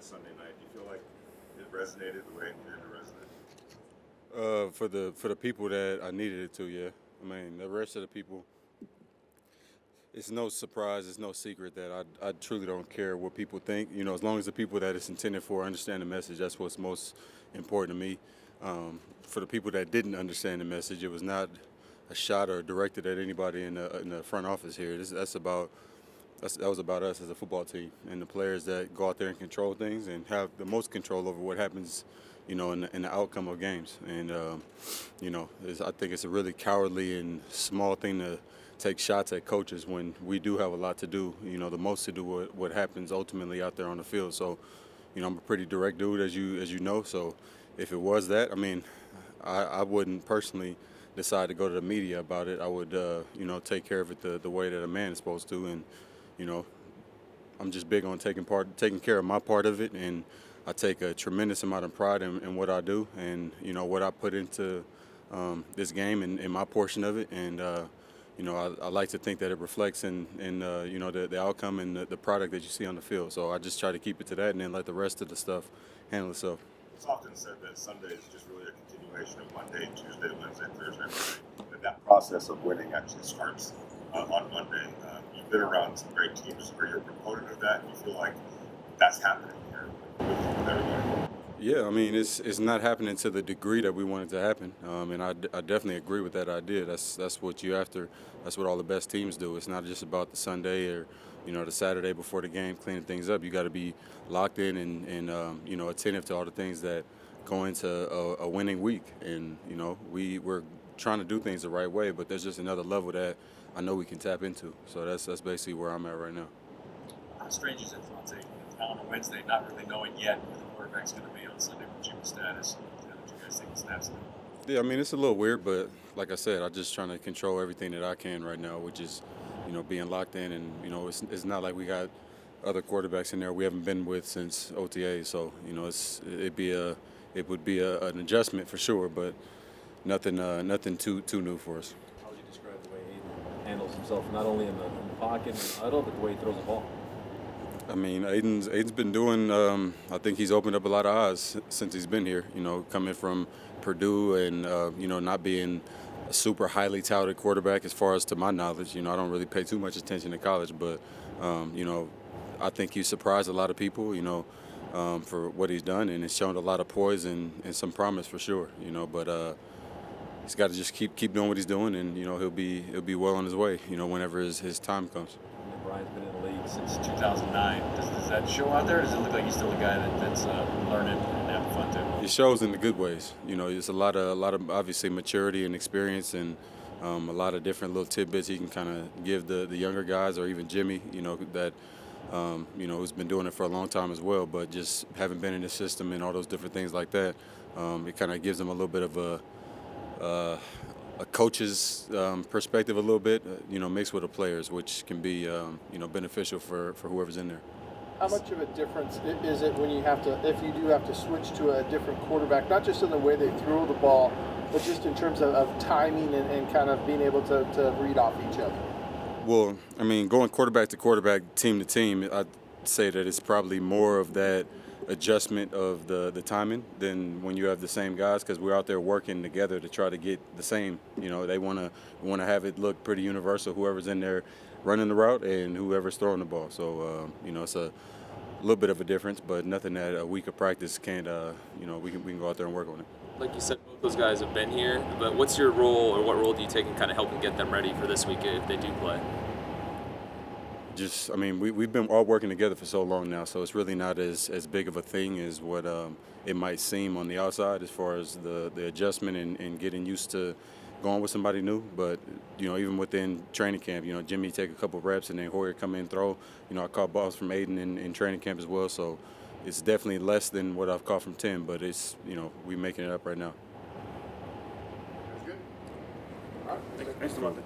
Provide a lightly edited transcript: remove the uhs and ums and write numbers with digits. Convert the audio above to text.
Sunday night. Do you feel like it resonated the way it needed to resonate? For the people that I needed it to, yeah. I mean, the rest of the people, it's no surprise, it's no secret that I truly don't care what people think. You know, as long as the people that it's intended for understand the message, that's what's most important to me. For the people that didn't understand the message, it was not a shot or directed at anybody in the front office here. That was about us as a football team and the players that go out there and control things and have the most control over what happens, you know, in the outcome of games. And you know, I think it's a really cowardly and small thing to take shots at coaches when we do have a lot to do. You know, the most to do with what happens ultimately out there on the field. So, you know, I'm a pretty direct dude, as you know. So, if it was that, I mean, I wouldn't personally decide to go to the media about it. I would, you know, take care of it the way that a man is supposed to. And you know, I'm just big on taking care of my part of it, and I take a tremendous amount of pride in what I do, and you know what I put into this game and my portion of it, and you know I like to think that it reflects in you know the outcome and the product that you see on the field. So I just try to keep it to that, and then let the rest of the stuff handle itself. It's often said that Sunday is just really a continuation of Monday, Tuesday, Wednesday, Thursday, Friday. And that process of winning actually starts on Monday. You've been around some great teams. Are you a proponent of that? Do you feel like that's happening here with everybody? Yeah, I mean it's not happening to the degree that we want it to happen, and I definitely agree with that idea. That's what you after. That's what all the best teams do. It's not just about the Sunday or you know the Saturday before the game cleaning things up. You got to be locked in and you know attentive to all the things that go into a winning week. And you know we're trying to do things the right way, but there's just another level that I know we can tap into. So that's basically where I'm at right now. How strange is it, Davante, on a Wednesday, not really knowing yet who the quarterback's going to be on Sunday with Jimmy's status? How did you guys take the snaps? Yeah, I mean it's a little weird, but like I said, I'm just trying to control everything that I can right now, which is, you know, being locked in, and you know, it's not like we got other quarterbacks in there we haven't been with since OTA, so you know, it would be an adjustment for sure, but nothing too new for us. How would you describe the way Aiden handles himself, not only in the pocket and the huddle, but the way he throws the ball? I mean, Aiden's been doing. I think he's opened up a lot of eyes since he's been here. You know, coming from Purdue and you know not being a super highly touted quarterback as far as to my knowledge. You know, I don't really pay too much attention to college, but you know, I think he's surprised a lot of people. You know, for what he's done, and it's shown a lot of poise and some promise for sure. You know, but he's got to just keep doing what he's doing, and you know he'll be well on his way. You know, whenever his time comes. Brian's been in the league since 2009. Does that show out there? Or does it look like he's still a guy that's learning and having fun too? It shows in the good ways. You know, it's a lot of obviously maturity and experience, and a lot of different little tidbits he can kind of give the younger guys, or even Jimmy. You know that you know who's been doing it for a long time as well, but just having been in the system and all those different things like that, it kind of gives them a little bit of a coach's perspective a little bit, you know, mixed with the players, which can be, you know, beneficial for whoever's in there. How much of a difference is it when if you do have to switch to a different quarterback, not just in the way they throw the ball, but just in terms of timing and kind of being able to read off each other? Well, I mean, going quarterback to quarterback, team to team, I'd say that it's probably more of that adjustment of the timing than when you have the same guys, because we're out there working together to try to get the same. You know, they want to have it look pretty universal, whoever's in there running the route and whoever's throwing the ball. So you know, it's a little bit of a difference, but nothing that a week of practice can't you know, we can go out there and work on it. Like you said, both those guys have been here, but what's your role, or what role do you take in kind of helping get them ready for this week if they do play? I mean, we've been all working together for so long now, so it's really not as big of a thing as what it might seem on the outside, as far as the adjustment and getting used to going with somebody new. But you know, even within training camp, you know, Jimmy take a couple of reps and then Hoyer come in and throw. You know, I caught balls from Aiden in training camp as well, so it's definitely less than what I've caught from Tim, but it's, you know, we're making it up right now. That's good. All right. Thanks, Davante.